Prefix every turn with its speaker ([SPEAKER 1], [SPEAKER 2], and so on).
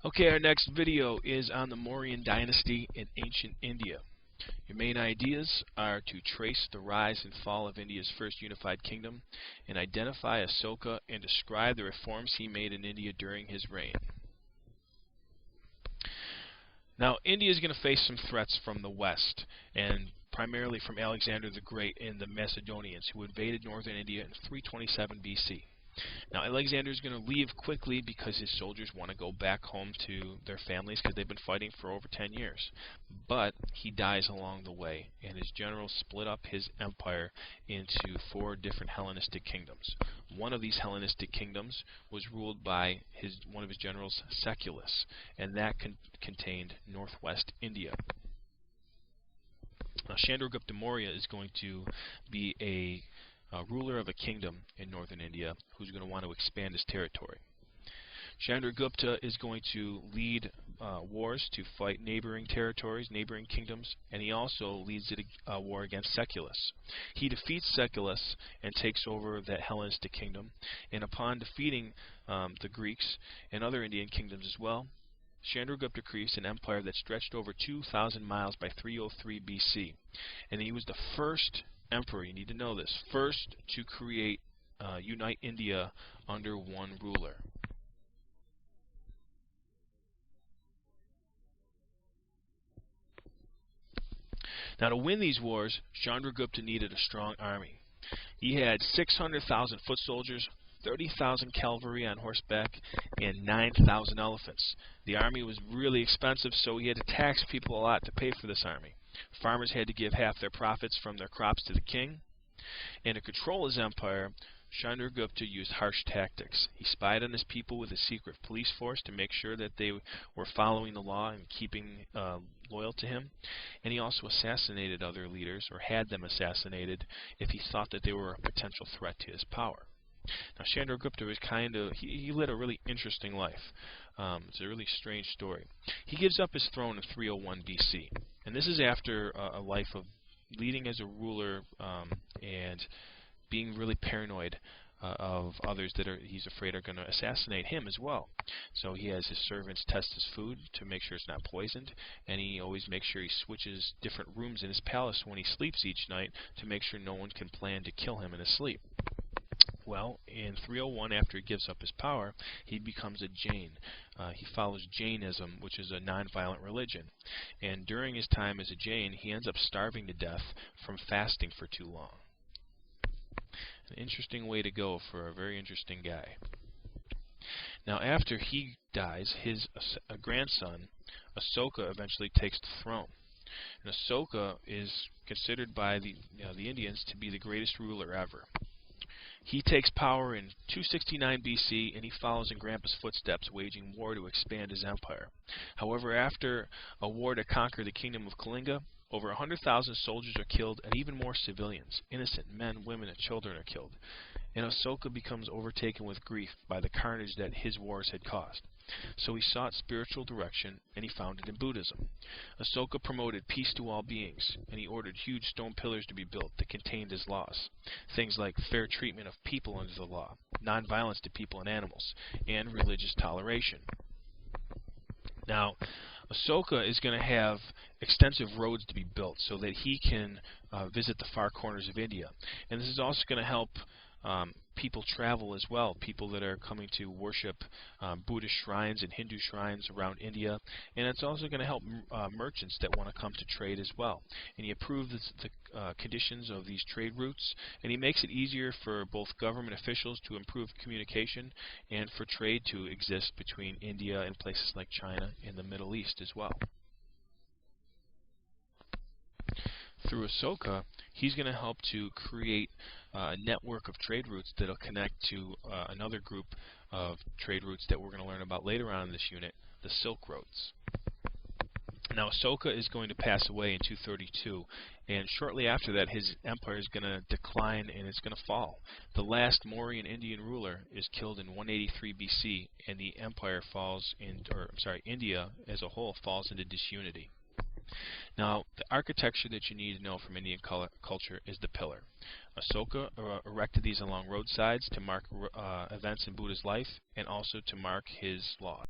[SPEAKER 1] Okay, our next video is on the Mauryan Dynasty in ancient India. Your main ideas are to trace the rise and fall of India's first unified kingdom and identify Asoka and describe the reforms he made in India during his reign. Now, India is going to face some threats from the west, and primarily from Alexander the Great and the Macedonians, who invaded northern India in 327 BC. Now, Alexander is going to leave quickly because his soldiers want to go back home to their families because they've been fighting for over 10 years. But he dies along the way, and his generals split up his empire into 4 different Hellenistic kingdoms. One of these Hellenistic kingdoms was ruled by one of his generals, Seculus, and that contained northwest India. Now, Chandragupta Maurya is going to be a ruler of a kingdom in northern India who's going to want to expand his territory. Chandragupta is going to lead wars to fight neighboring territories, neighboring kingdoms, and he also leads a war against Seculus. He defeats Seculus and takes over that Hellenistic kingdom, and upon defeating the Greeks and other Indian kingdoms as well, Chandragupta creates an empire that stretched over 2,000 miles by 303 BC, and he was the first emperor, you need to know this, first to unite India under one ruler. Now, to win these wars, Chandragupta needed a strong army. He had 600,000 foot soldiers, 30,000 cavalry on horseback, and 9,000 elephants. The army was really expensive, so he had to tax people a lot to pay for this army. Farmers had to give half their profits from their crops to the king. And to control his empire, Chandragupta used harsh tactics. He spied on his people with a secret police force to make sure that they were following the law and keeping loyal to him. And he also assassinated other leaders, or had them assassinated, if he thought that they were a potential threat to his power. Now, Chandragupta was he led a really interesting life. It's a really strange story. He gives up his throne in 301 BC. And this is after a life of leading as a ruler and being really paranoid of others that he's afraid are going to assassinate him as well. So he has his servants test his food to make sure it's not poisoned, and he always makes sure he switches different rooms in his palace when he sleeps each night to make sure no one can plan to kill him in his sleep. Well, in 301, after he gives up his power, he becomes a Jain. He follows Jainism, which is a non-violent religion. And during his time as a Jain, he ends up starving to death from fasting for too long. An interesting way to go for a very interesting guy. Now, after he dies, his grandson, Asoka, eventually takes the throne. And Asoka is considered by the Indians to be the greatest ruler ever. He takes power in 269 BC, and he follows in Grandpa's footsteps, waging war to expand his empire. However, after a war to conquer the kingdom of Kalinga, over 100,000 soldiers are killed, and even more civilians, innocent men, women, and children, are killed. And Asoka becomes overtaken with grief by the carnage that his wars had caused. So he sought spiritual direction, and he found it in Buddhism. Asoka promoted peace to all beings, and he ordered huge stone pillars to be built that contained his laws. Things like fair treatment of people under the law, non-violence to people and animals, and religious toleration. Now, Asoka is going to have extensive roads to be built so that he can visit the far corners of India. And this is also going to help people travel as well, people that are coming to worship Buddhist shrines and Hindu shrines around India. And it's also going to help merchants that want to come to trade as well. And he approves the conditions of these trade routes, and he makes it easier for both government officials to improve communication and for trade to exist between India and places like China and the Middle East as well. Through Asoka, he's going to help to create a network of trade routes that will connect to another group of trade routes that we're going to learn about later on in this unit, the Silk Roads. Now, Asoka is going to pass away in 232, and shortly after that, his empire is going to decline and it's going to fall. The last Mauryan Indian ruler is killed in 183 BC, and the empire India as a whole falls into disunity. Now, the architecture that you need to know from Indian culture is the pillar. Asoka erected these along roadsides to mark events in Buddha's life and also to mark his law.